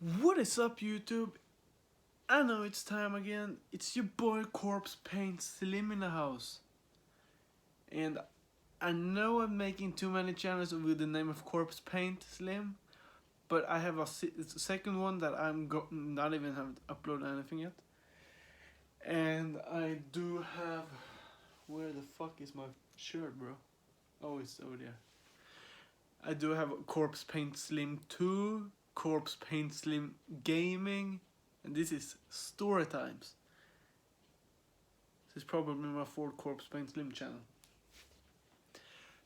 What is up, YouTube? I know it's time again. It's your boy Corpse Paint Slim in the house. And I know I'm making too many channels with the name of Corpse Paint Slim, but I have a second one that I'm not even have uploaded anything yet. And I do have... Where the fuck is my shirt, bro? Oh, it's over there. I do have Corpse Paint Slim 2, Corpse Paint Slim Gaming, and this is Storytimes. This is probably my fourth Corpse Paint Slim channel.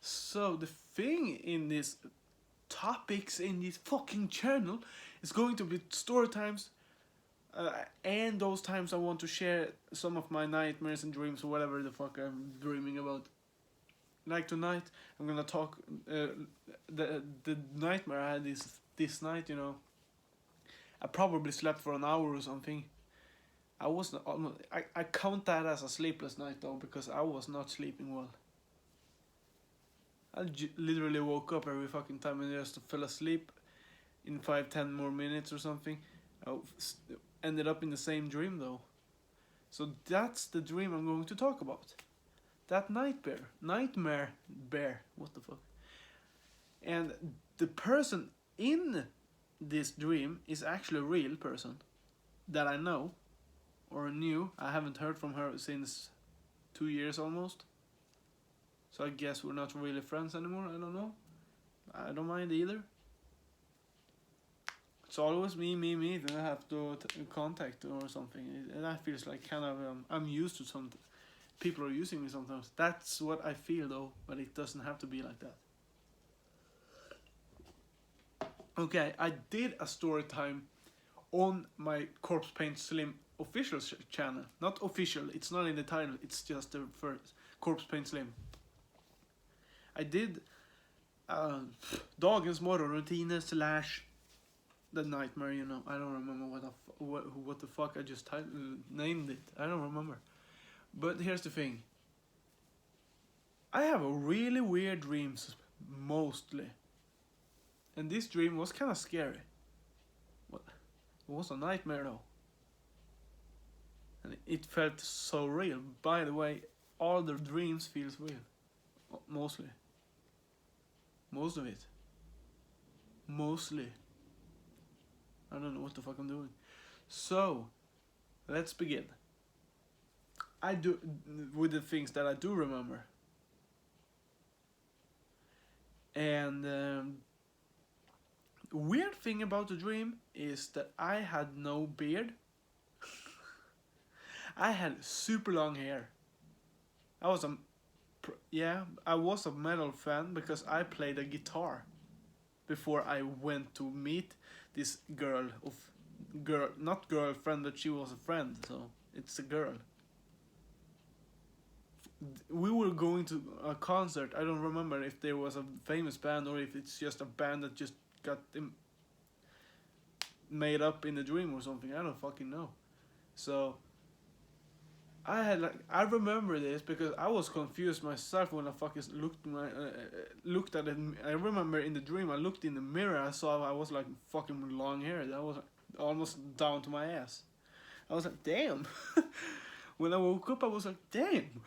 So the thing in this topics in this fucking channel is going to be story times, and those times I want to share some of my nightmares and dreams or whatever the fuck I'm dreaming about. Like tonight, I'm gonna talk the nightmare I had this night. You know, I probably slept for an hour or something. I wasn't. I count that as a sleepless night though, because I was not sleeping well. I literally woke up every fucking time and just fell asleep in 5-10 more minutes or something. I ended up in the same dream though. So that's the dream I'm going to talk about. That nightmare bear, what the fuck? And the person in this dream is actually a real person that I know or knew. I haven't heard from her since 2 years almost. So I guess we're not really friends anymore. I don't know. I don't mind either. It's always me. Then I have to contact or something. And that feels like kind of I'm used to something. People are using me sometimes. That's what I feel though, but it doesn't have to be like that. Okay, I did a story time on my Corpse Paint Slim official channel. Not official, it's not in the title, it's just the first Corpse Paint Slim. I did dagens morgonrutiner / the nightmare, you know. I don't remember what the fuck I just named it. I don't remember. But here's the thing. I have a really weird dreams, mostly. And this dream was kind of scary. It was a nightmare though. And it felt so real. By the way, all the dreams feels real. Mostly. Most of it. Mostly. I don't know what the fuck I'm doing. So, let's begin. I do with the things that I do remember. And weird thing about the dream is that I had no beard. I had super long hair. I was a metal fan because I played a guitar before I went to meet this not girlfriend, but she was a friend, so it's a girl. We were going to a concert. I don't remember if there was a famous band or if it's just a band that just got made up in a dream or something. I don't fucking know. So I remember this because I was confused myself when I fucking looked at it. I remember in the dream I looked in the mirror. I saw I was like fucking long hair. That was almost down to my ass. I was like, damn. When I woke up, I was like, damn.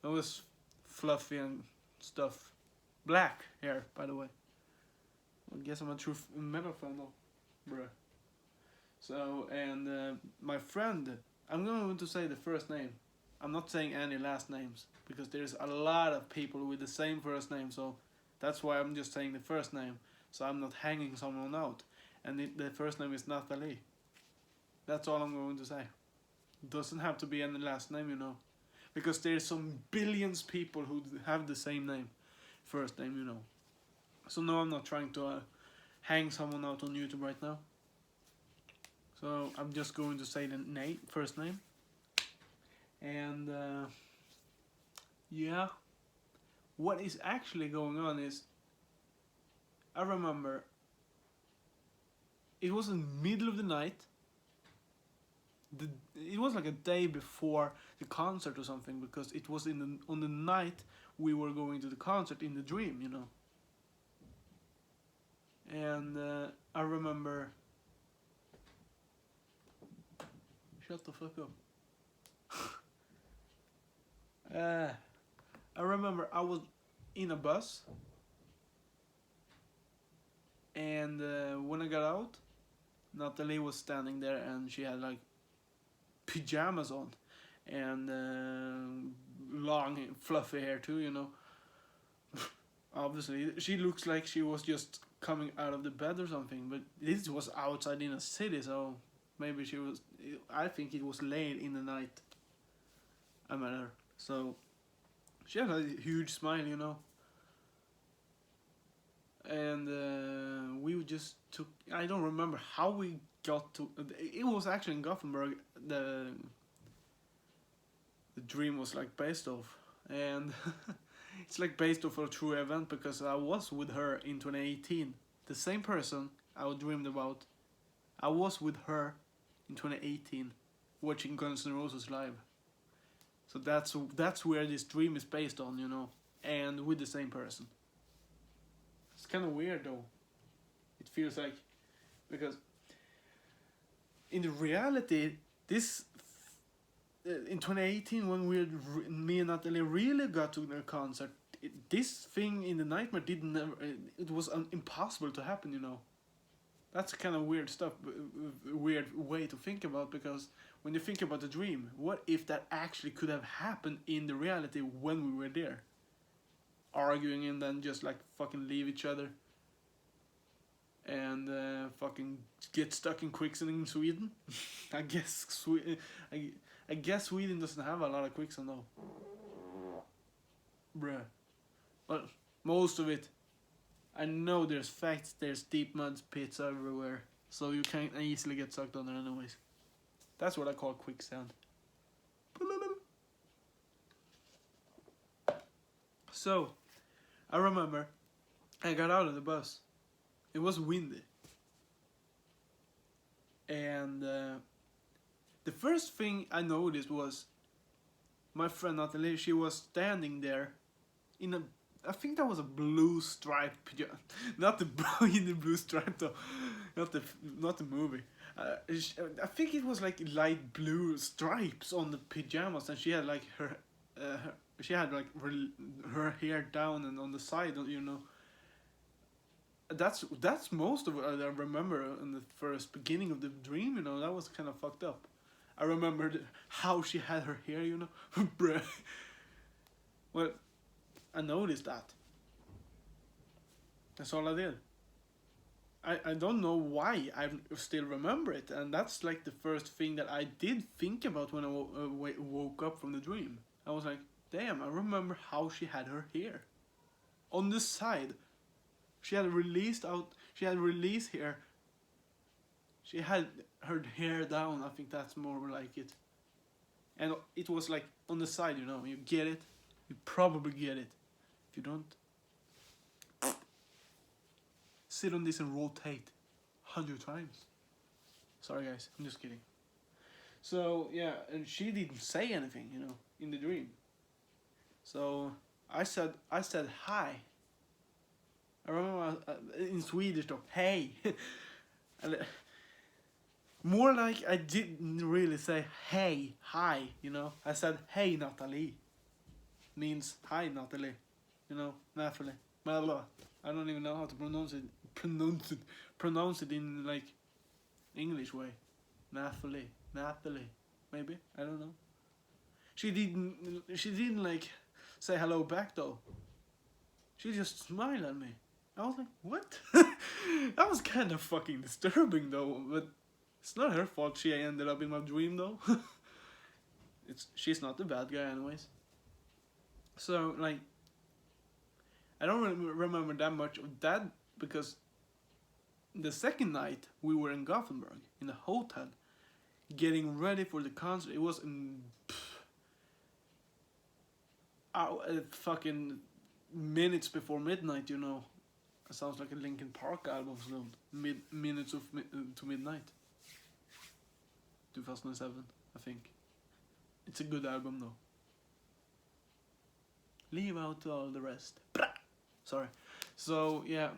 I was fluffy and stuff. Black hair, by the way. I guess I'm a true metal fan though, bruh. So, and my friend, I'm going to say the first name. I'm not saying any last names, because there's a lot of people with the same first name, so that's why I'm just saying the first name, so I'm not hanging someone out. And the first name is Nathalie. That's all I'm going to say. Doesn't have to be any last name, you know. Because there's some billions people who have the same name, first name, you know. So no, I'm not trying to hang someone out on YouTube right now. So I'm just going to say the first name. And yeah, what is actually going on is, I remember it was in the middle of the night. It was like a day before the concert or something, because it was on the night we were going to the concert in the dream, you know. And I remember. Shut the fuck up. I remember I was in a bus, and when I got out, Nathalie was standing there, and she had like pajamas on, and long fluffy hair too. You know, obviously she looks like she was just coming out of the bed or something. But this was outside in a city, so maybe she was. I think it was late in the night. I met her, so she had a huge smile, you know. And we just took. I don't remember how we got to. It was actually in Gothenburg. The dream was like based off, and it's like based off a true event because I was with her in 2018. The same person I dreamed about. I was with her in 2018, watching Guns N' Roses live. So that's where this dream is based on, you know, and with the same person. It's kind of weird though. It feels like because in the reality, this in 2018 when me and Nathalie really got to the concert, this thing in the nightmare didn't never. It was impossible to happen, you know. That's kind of weird stuff, weird way to think about because when you think about the dream, what if that actually could have happened in the reality when we were there? Arguing and then just like fucking leave each other and fucking get stuck in quicksand in Sweden. I guess I guess Sweden doesn't have a lot of quicksand though. Bruh. Well, most of it. I know there's facts, there's deep mud pits everywhere, so you can't easily get sucked under anyways. That's what I call quicksand. So, I remember I got out of the bus. It was windy. And the first thing I noticed was my friend Nathalie, she was standing there in a, I think that was a blue striped pajama. Not the in the blue stripe though. Not the movie. I think it was like light blue stripes on the pajamas, and she had like she had like her hair down and on the side, you know. That's most of what I remember in the first beginning of the dream, you know. That was kind of fucked up. I remembered how she had her hair, you know. Bruh. Well, I noticed that. That's all I did. I don't know why I still remember it, and that's like the first thing that I did think about when I woke up from the dream. I was like, damn, I remember how she had her hair. On the side. She had released hair. She had her hair down, I think that's more like it. And it was like on the side, you know, you get it? You probably get it. If you don't, sit on this and rotate 100 times. Sorry guys, I'm just kidding. So yeah, and she didn't say anything, you know, in the dream. So I said hi. I remember in Swedish though, hey. And, more like I didn't really say hey, hi, you know. I said hey Nathalie. Means hi Nathalie, you know, Nathalie. Blah, blah. I don't even know how to pronounce it in like English way. Nathalie, maybe, I don't know. She didn't like say hello back though. She just smiled at me. I was like, what? That was kind of fucking disturbing though, but it's not her fault she ended up in my dream though. She's not the bad guy anyways. So like, I don't really remember that much of that because the second night we were in Gothenburg in a hotel getting ready for the concert. It was in fucking minutes before midnight, you know. It sounds like a Linkin Park album soon. Minutes to midnight. 2007, I think. It's a good album though. Leave out all the rest. Sorry. So yeah,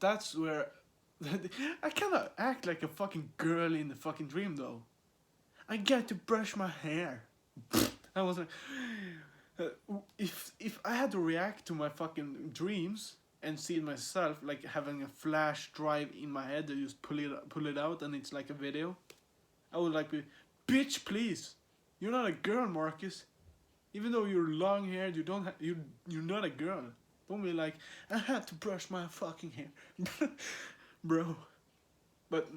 that's where I kind of act like a fucking girl in the fucking dream though. I get to brush my hair. I was like, if I had to react to my fucking dreams and see myself like having a flash drive in my head, I just pull it out and it's like a video. I would like be, bitch, please, you're not a girl, Marcus. Even though you're long haired, you don't you're not a girl. Don't be like, I had to brush my fucking hair, bro. But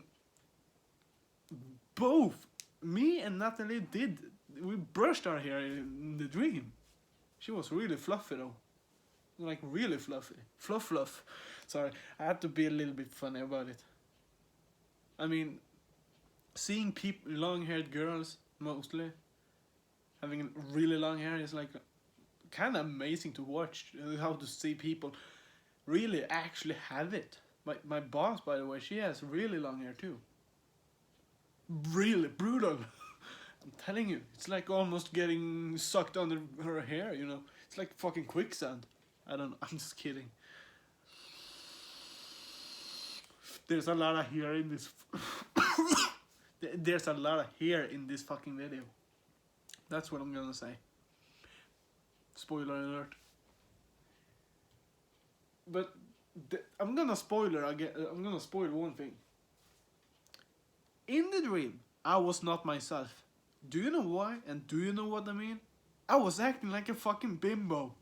both me and Nathalie we brushed our hair in the dream. She was really fluffy though. Like really fluffy. Fluff. Sorry, I had to be a little bit funny about it. I mean, seeing people, long-haired girls mostly, having really long hair is like kind of amazing to watch. How to see people really actually have it. My boss, by the way, she has really long hair too. Really brutal. I'm telling you, it's like almost getting sucked under her hair, you know. It's like fucking quicksand. I don't know, I'm just kidding. There's a lot of hair in this. There's a lot of hair in this fucking video. That's what I'm gonna say. Spoiler alert. But I'm gonna spoiler again. I'm gonna spoil one thing. In the dream, I was not myself. Do you know why? And do you know what I mean? I was acting like a fucking bimbo.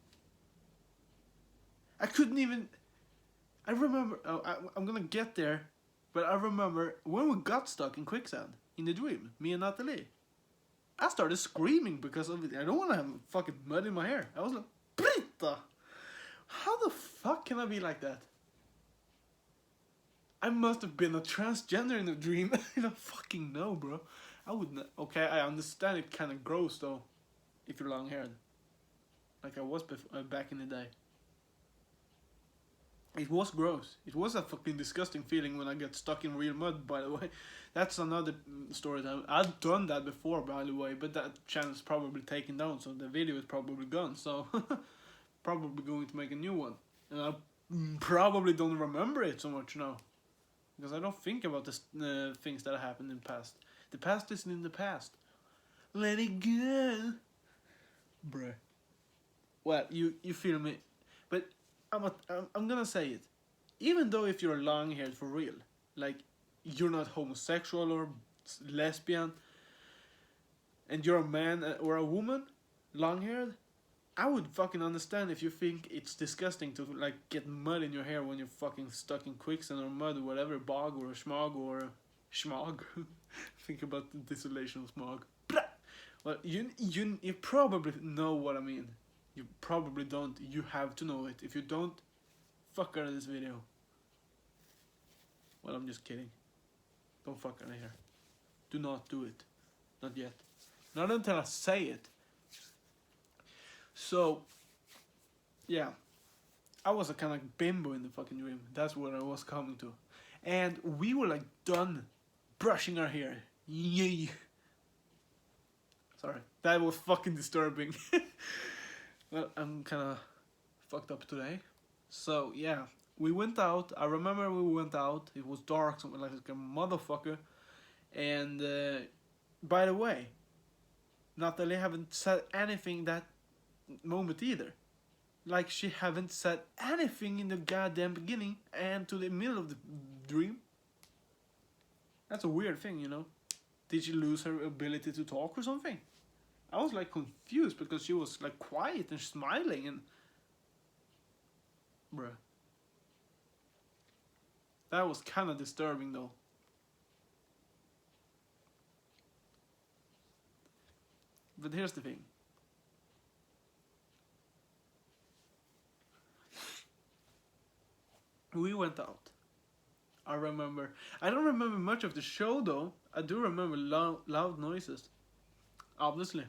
I couldn't even. I remember. I'm gonna get there, but I remember when we got stuck in quicksand in the dream, me and Nathalie. I started screaming because of it. I don't want to have fucking mud in my hair. I was like, Britta! How the fuck can I be like that? I must have been a transgender in the dream. I don't fucking know, bro. I would not. Okay, I understand it kind of gross though, if you're long haired. Like I was back in the day. It was gross. It was a fucking disgusting feeling when I got stuck in real mud, by the way. That's another story time. I've done that before, by the way, but that channel's probably taken down, so the video is probably gone, so probably going to make a new one. And I probably don't remember it so much now, because I don't think about the things that happened in the past. The past isn't in the past. Let it go. Bruh. Well, you feel me, but I'm gonna say it. Even though if you're long haired for real, like you're not homosexual or lesbian, and you're a man or a woman, long haired, I would fucking understand if you think it's disgusting to like get mud in your hair when you're fucking stuck in quicksand or mud or whatever, bog or smog or schmog. Think about the desolation of smog. Well, you probably know what I mean. You probably don't. You have to know it. If you don't, fuck out of this video. Well, I'm just kidding. Don't fuck out of here. Do not do it. Not yet. Not until I say it. So, yeah. I was a kind of bimbo in the fucking dream. That's what I was coming to. And we were like done brushing our hair. Yay. Sorry. That was fucking disturbing. Well, I'm kind of fucked up today. So, yeah. We went out. I remember we went out. It was dark, something like a motherfucker. And, by the way, Nathalie haven't said anything that moment either. Like, she haven't said anything in the goddamn beginning and to the middle of the dream. That's a weird thing, you know. Did she lose her ability to talk or something? I was like confused because she was like quiet and smiling and... Bruh. That was kind of disturbing though. But here's the thing. We went out. I remember. I don't remember much of the show though. I do remember loud noises. Obviously.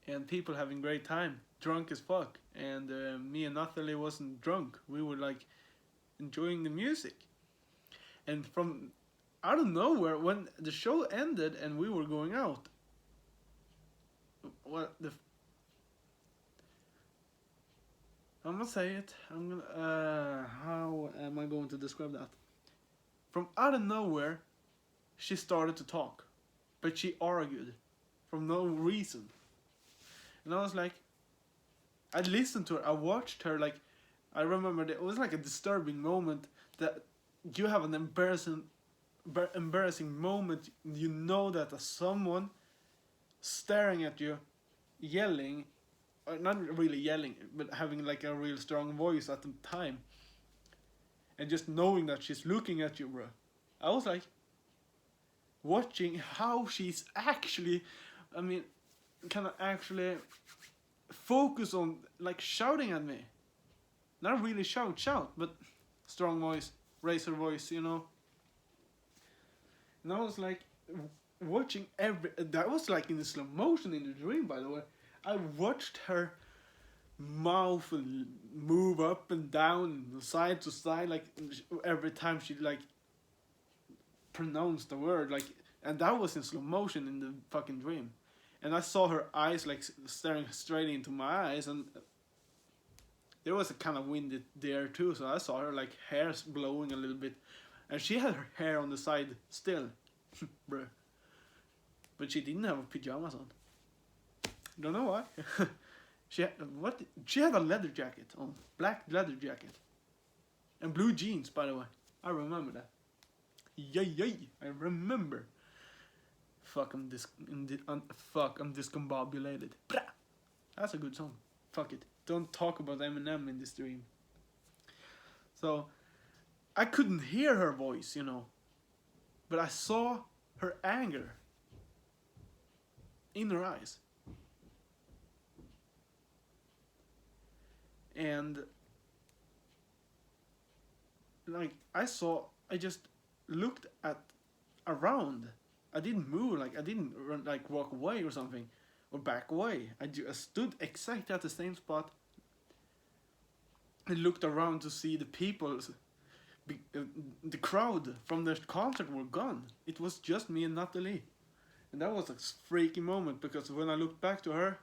And people having great time. Drunk as fuck. And me and Nathalie wasn't drunk. We were like enjoying the music. And from out of nowhere, when the show ended and we were going out. What the... I'm gonna say it. I'm gonna... moment to describe that. From out of nowhere, she started to talk, but she argued from no reason. And I was like, I listened to her, I watched her, like, I remember it was like a disturbing moment that you have an embarrassing moment, you know that there's someone staring at you, yelling, or not really yelling, but having like a real strong voice at the time. And just knowing that she's looking at you, bro. I was like, watching how she's actually, I mean, kind of actually focus on like shouting at me. Not really shout, but strong voice, raise her voice, you know. And I was like, watching that was like in the slow motion in the dream, by the way. I watched her mouth move up and down, side to side, like every time she like pronounced the word, like, and that was in slow motion in the fucking dream. And I saw her eyes like staring straight into my eyes, and there was a kind of wind there too, so I saw her like hairs blowing a little bit, and she had her hair on the side still, bruh. But she didn't have pajamas on. Don't know why. She had a leather jacket on, black leather jacket, and blue jeans. By the way, I remember that. Yay! I remember. Fuck, I'm discombobulated. That's a good song. Fuck it. Don't talk about Eminem in this dream. So, I couldn't hear her voice, you know, but I saw her anger in her eyes. And like I just looked at around. I didn't move, like I didn't run, like walk away or something, or back away. I stood exactly at the same spot. I looked around to see the people, the crowd from the concert were gone. It was just me and Nathalie. And that was a freaky moment, because when I looked back to her,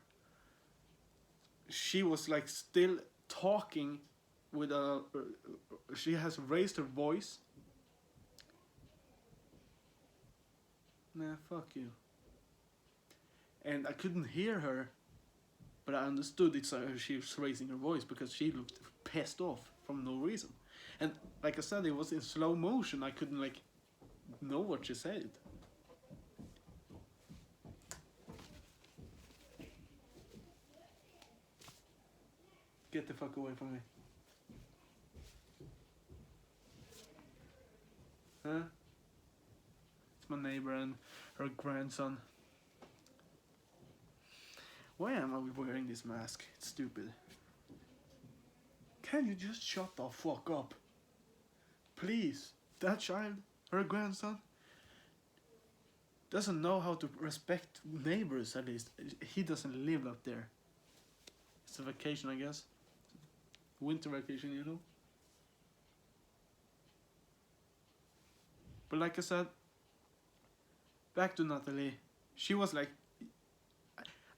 she was like still talking with she has raised her voice. Nah, fuck you. And I couldn't hear her, but I understood she was raising her voice because she looked pissed off from no reason. And like I said, it was in slow motion. I couldn't like know what she said. Get the fuck away from me. Huh? It's my neighbor and her grandson. Why am I wearing this mask? It's stupid. Can you just shut the fuck up? Please. That child, her grandson, doesn't know how to respect neighbors, at least. He doesn't live up there. It's a vacation, I guess. Winter vacation, you know. But like I said, back to Nathalie. She was like,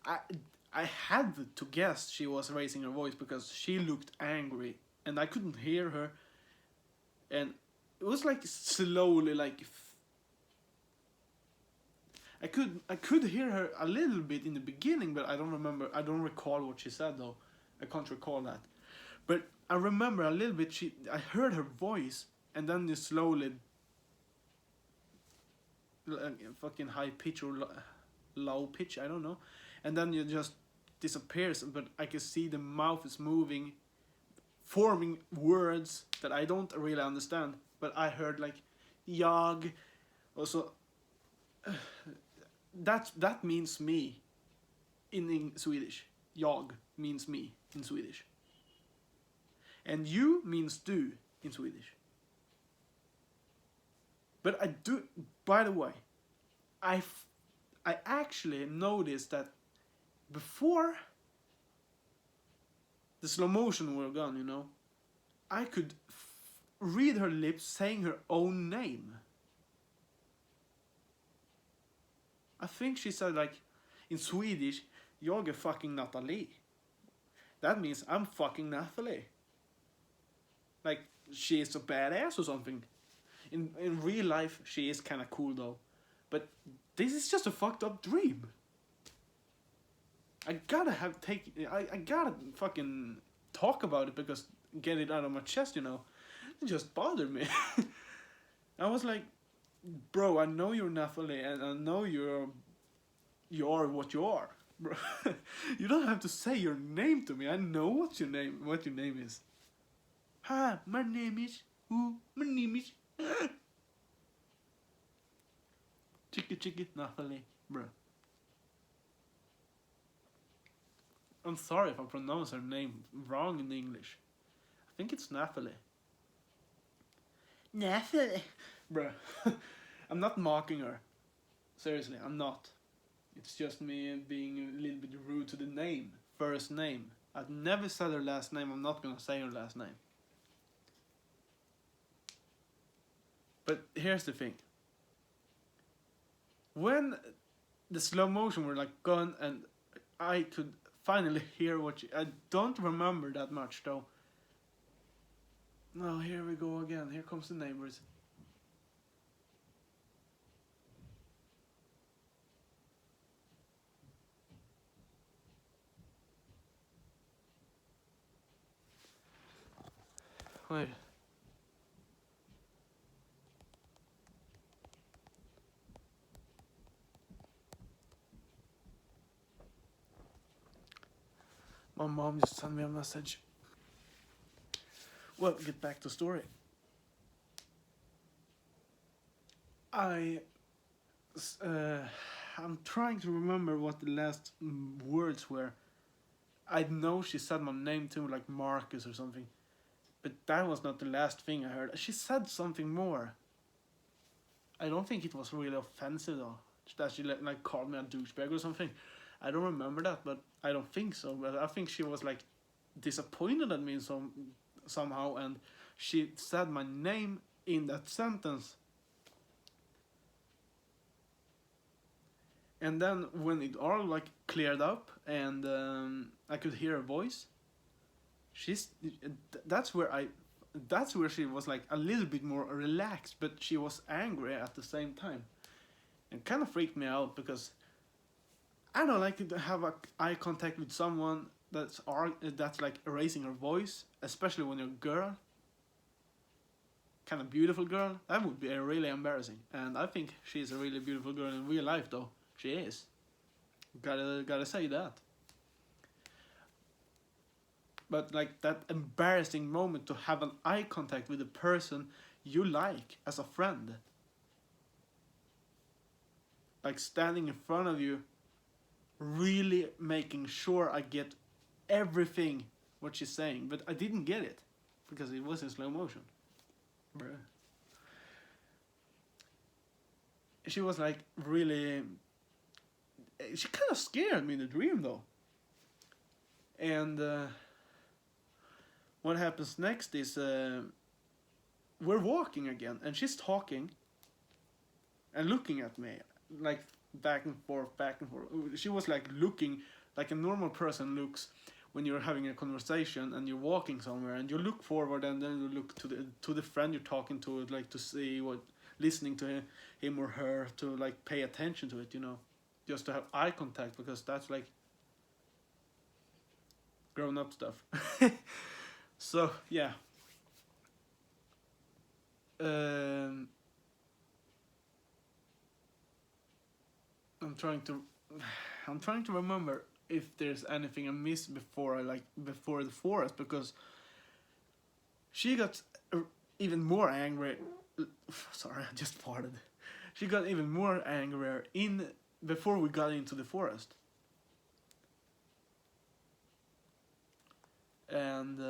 I had to guess she was raising her voice because she looked angry and I couldn't hear her. And it was like slowly, like I could hear her a little bit in the beginning, but I don't recall what she said though. I can't recall that. But I remember a little bit, I heard her voice, and then you slowly, fucking high pitch or low pitch, I don't know. And then you just disappears, but I can see the mouth is moving, forming words that I don't really understand. But I heard like, jag, also, that means me in Swedish. Jag means me in Swedish. And you means du in Swedish. But I do, by the way, I actually noticed that before the slow motion were gone, you know, I could read her lips saying her own name. I think she said like, in Swedish, jag är fucking Nathalie. That means I'm fucking Nathalie. like she is a badass or something. In real life, she is kind of cool though, but this is just a fucked up dream. I gotta I gotta fucking talk about it because get it out of my chest, you know. It just bothered me. I was like, bro, I know you're Nathalie, and I know you are what you are, bro. You don't have to say your name to me. I know what your name is. Hi, my name is. My name is. Chicky Nathalie, bro. I'm sorry if I pronounce her name wrong in English. I think it's Nathalie. Nathalie, bro. I'm not mocking her. Seriously, I'm not. It's just me being a little bit rude to the name, first name. I've never said her last name. I'm not gonna say her last name. But here's the thing. When the slow motion were like gone and I could finally hear what I don't remember that much though. No, here we go again. Here comes the neighbors. Wait. My mom just sent me a message. Well, get back to story. I'm trying to remember what the last words were. I know she said my name too, like Marcus or something. But that was not the last thing I heard. She said something more. I don't think it was really offensive though. That she like called me a douchebag or something. I don't remember that, but I don't think so. But I think she was like disappointed at me somehow, and she said my name in that sentence. And then when it all like cleared up and I could hear her voice, that's where she was like a little bit more relaxed, but she was angry at the same time. It kind of freaked me out because I don't like to have eye contact with someone that's like raising her voice, especially when you're a girl, kind of beautiful girl. That would be really embarrassing. And I think she's a really beautiful girl in real life, though. She is. Gotta say that. But like that embarrassing moment to have an eye contact with a person you like as a friend, like standing in front of you, really making sure I get everything what she's saying, but I didn't get it because it was in slow motion. Bruh. She was like really. She kind of scared me in the dream though. And what happens next is we're walking again, and she's talking and looking at me like back and forth. She was like looking like a normal person looks when you're having a conversation and you're walking somewhere, and you look forward and then you look to the friend you're talking to, like to see what, listening to him or her, to like pay attention to it, you know, just to have eye contact, because that's like grown up stuff. So yeah. I'm trying to remember if there's anything I missed before the forest, because she got even more angry. Sorry, I just farted. She got even more angrier before we got into the forest. And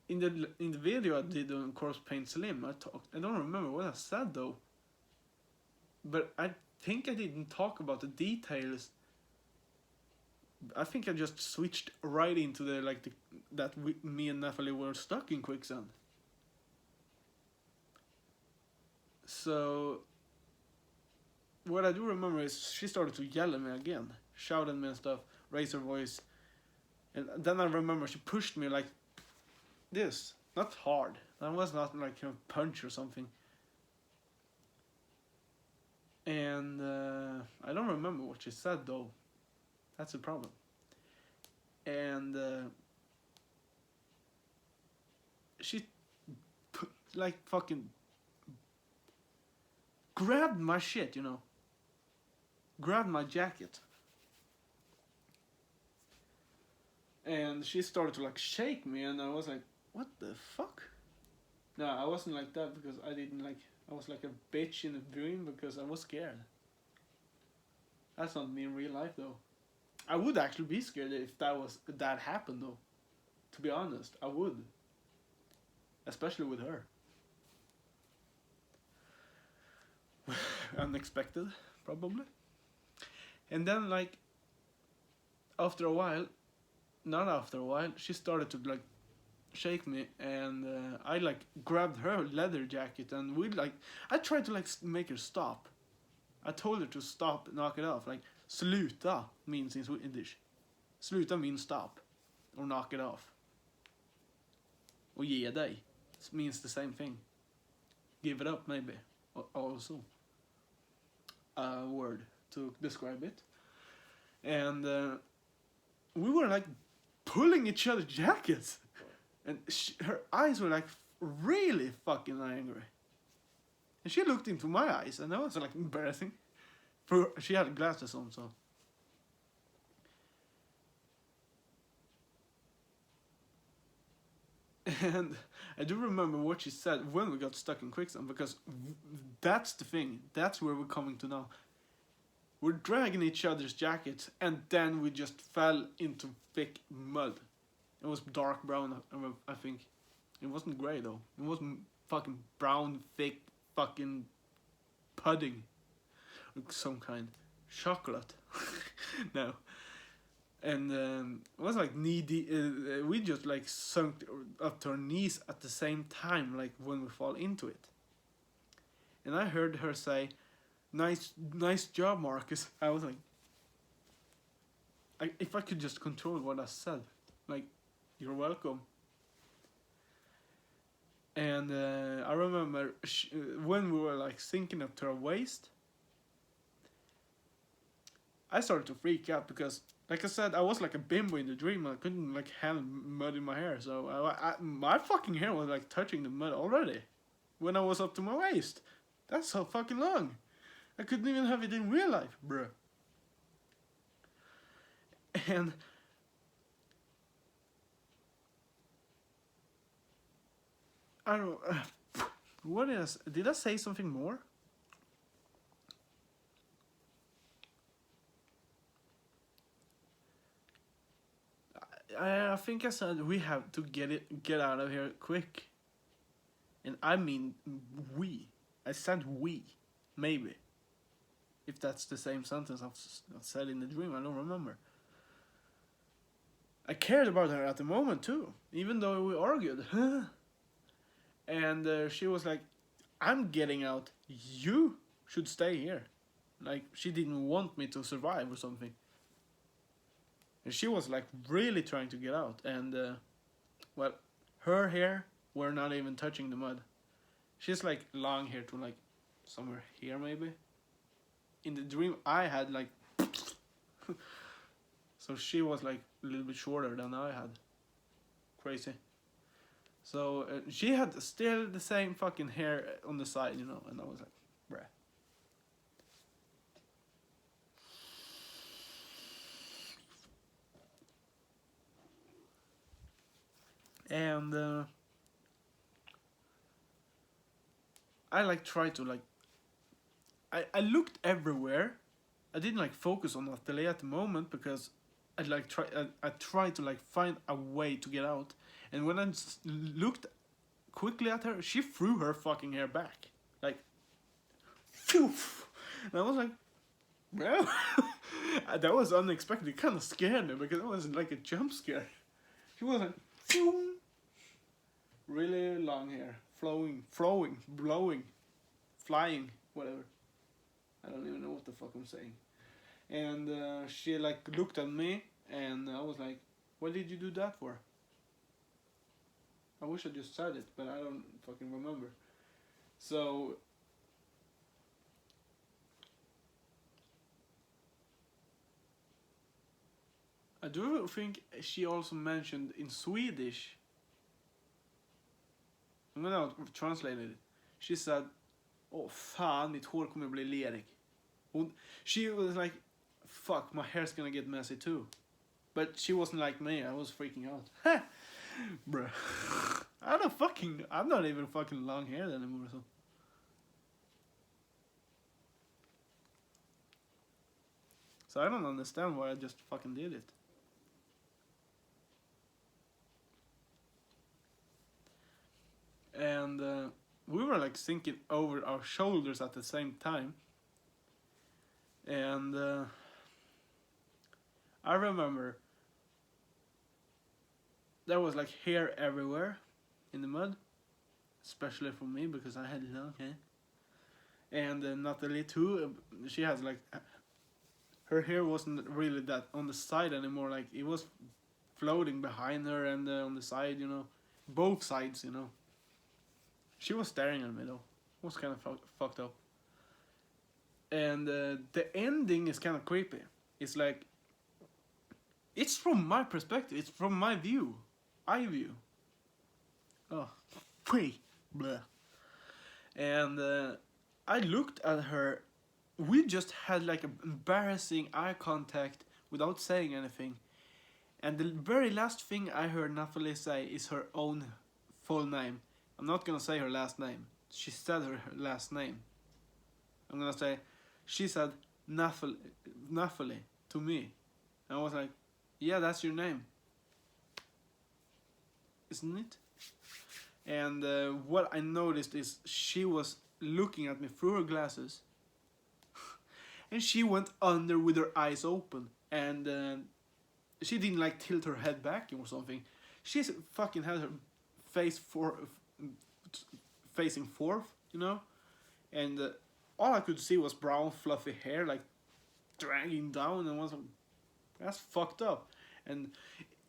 in the video I did on Corpse Paint Slim, I don't remember what I said though. But I think I didn't talk about the details. I think I just switched right into me and Nathalie were stuck in Quicksand. So what I do remember is she started to yell at me again. shout at me and stuff, raise her voice. And then I remember she pushed me like this, not hard. That was not like a punch or something. And I don't remember what she said though. That's the problem. And she like fucking grabbed my shit, you know. Grabbed my jacket. And she started to like shake me, and I was like, what the fuck? No, I wasn't like that because I didn't like, I was like a bitch in a dream because I was scared. That's not me in real life though. I would actually be scared if that happened though. To be honest, I would. Especially with her. Unexpected, probably. And then like after a while, she started to like shake me, and I like grabbed her leather jacket, and I tried to like make her stop. I told her to stop, knock it off. Like sluta means in Swedish. Sluta means stop, or knock it off. Och ge dig means the same thing. Give it up maybe, also. A word to describe it. And we were like pulling each other's jackets, and her eyes were like really fucking angry. And she looked into my eyes, and that was like embarrassing. For she had glasses on, so. And I do remember what she said when we got stuck in Quicksand, because that's the thing. That's where we're coming to now. We're dragging each other's jackets, and then we just fell into thick mud. It was dark brown, I think. It wasn't grey though. It wasn't fucking brown, thick, fucking pudding. Some kind. Chocolate. No. And it was like knee deep. We just like sunk up to our knees at the same time, like when we fall into it. And I heard her say, nice job, Marcus. I was like, if I could just control what I said, like, you're welcome. And I remember when we were like sinking up to our waist, I started to freak out because, like I said, I was like a bimbo in the dream. I couldn't like handle mud in my hair, so my fucking hair was like touching the mud already when I was up to my waist. That's so fucking long. I couldn't even have it in real life, bruh. And I don't know. What is? Did I say something more? I think I said we have to get out of here quick. And I mean we. I said we. Maybe. If that's the same sentence I've said in the dream, I don't remember. I cared about her at the moment too, even though we argued. And she was like, I'm getting out. You should stay here. Like, she didn't want me to survive or something. And she was like really trying to get out. And, well, her hair were not even touching the mud. She's like long hair to like somewhere here maybe. In the dream I had like so she was like a little bit shorter than I had. Crazy. So she had still the same fucking hair on the side, you know, and I was like, bruh. And I like tried to like I looked everywhere. I didn't like focus on Nathalie at the moment because I tried to like find a way to get out. And when I looked quickly at her, she threw her fucking hair back, like, phew. And I was like, bro, that was unexpected. It kind of scared me because it was like a jump scare. She was like, phew. Really long hair, flowing, blowing, flying, whatever. I don't even know what the fuck I'm saying. And she like looked at me, and I was like, "What did you do that for?" I wish I just said it, but I don't fucking remember. So I do think she also mentioned in Swedish. I'm gonna translate it. She said, "Oh fan, mitt hår kommer bli lerig." She was like, "Fuck, my hair's gonna get messy too." But she wasn't like me. I was freaking out. Bruh. I'm not even fucking long haired anymore, so. So I don't understand why I just fucking did it. And we were like thinking over our shoulders at the same time. And I remember there was like hair everywhere in the mud, especially for me because I had long hair. And Nathalie too, she has like, her hair wasn't really that on the side anymore, like it was floating behind her and on the side, you know, both sides, you know. She was staring at me though. It was kind of fucked up. And the ending is kind of creepy. It's like, it's from my perspective, it's from my view. I view. Oh, wait, blah. And I looked at her. We just had like an embarrassing eye contact without saying anything. And the very last thing I heard Nathalie say is her own full name. I'm not gonna say her last name. She said her last name. I'm gonna say, she said Nathalie to me. And I was like, yeah, that's your name. Isn't it? And what I noticed is she was looking at me through her glasses. And she went under with her eyes open. And she didn't like tilt her head back or something. She fucking had her face facing forth, you know? And all I could see was brown fluffy hair like dragging down, and was that's fucked up. And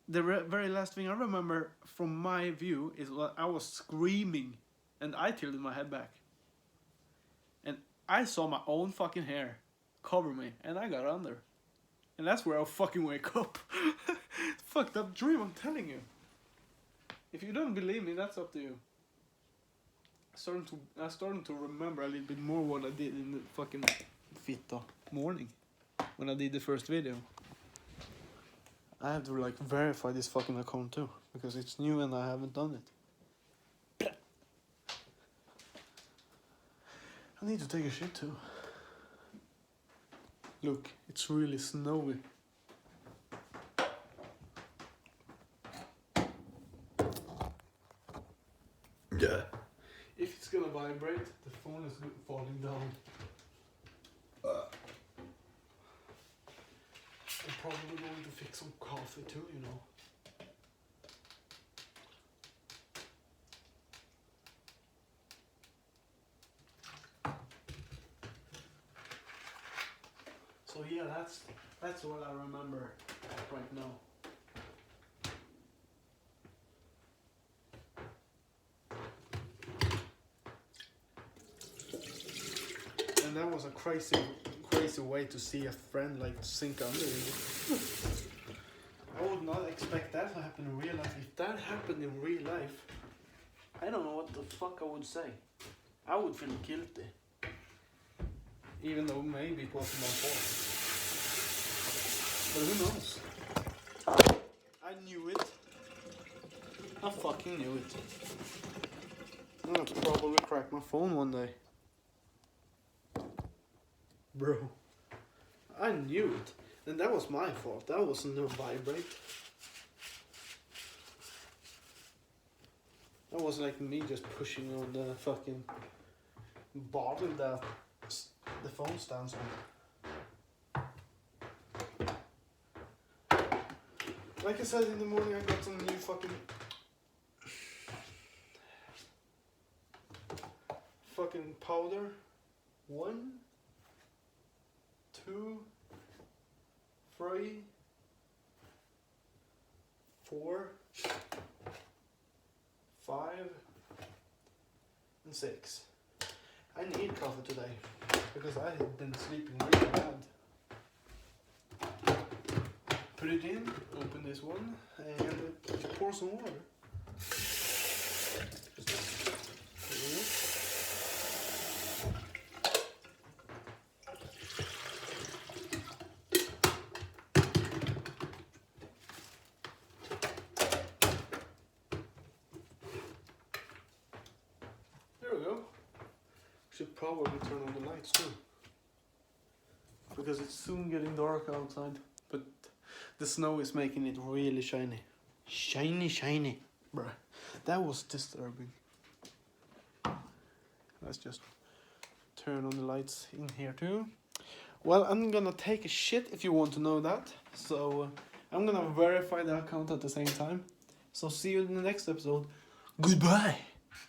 the very last thing I remember from my view is that I was screaming and I tilted my head back. And I saw my own fucking hair cover me and I got under. And that's where I'll fucking wake up. Fucked up dream, I'm telling you. If you don't believe me, that's up to you. I'm starting to remember a little bit more what I did in the fucking fitta morning when I did the first video. I have to like verify this fucking account too because it's new and I haven't done it. I need to take a shit too. Look, it's really snowy. Yeah. If it's gonna vibrate, the phone is falling down. I'm probably going to fix some coffee too, you know. So yeah, that's what I remember right now. And that was a crazy way to see a friend like sink under you. I would not expect that to happen in real life. If that happened in real life, I don't know what the fuck I would say. I would feel guilty. Even though maybe it wasn't my fault. But who knows? I knew it. I fucking knew it. I'm gonna probably crack my phone one day. Bro. I knew it. And that was my fault. That wasn't no vibrate. That was like me just pushing on the fucking bottle that the phone stands on. Like I said in the morning, I got some new fucking powder. 1, 2, 3, 4, 5, and 6. I need coffee today because I have been sleeping really bad. Put it in, open this one, and pour some water. There we go. Should probably turn on the lights too, because it's soon getting dark outside. But the snow is making it really shiny. Shiny. Bruh, that was disturbing. Let's just turn on the lights in here too. Well, I'm gonna take a shit if you want to know that. So I'm gonna verify the account at the same time. So see you in the next episode. Goodbye.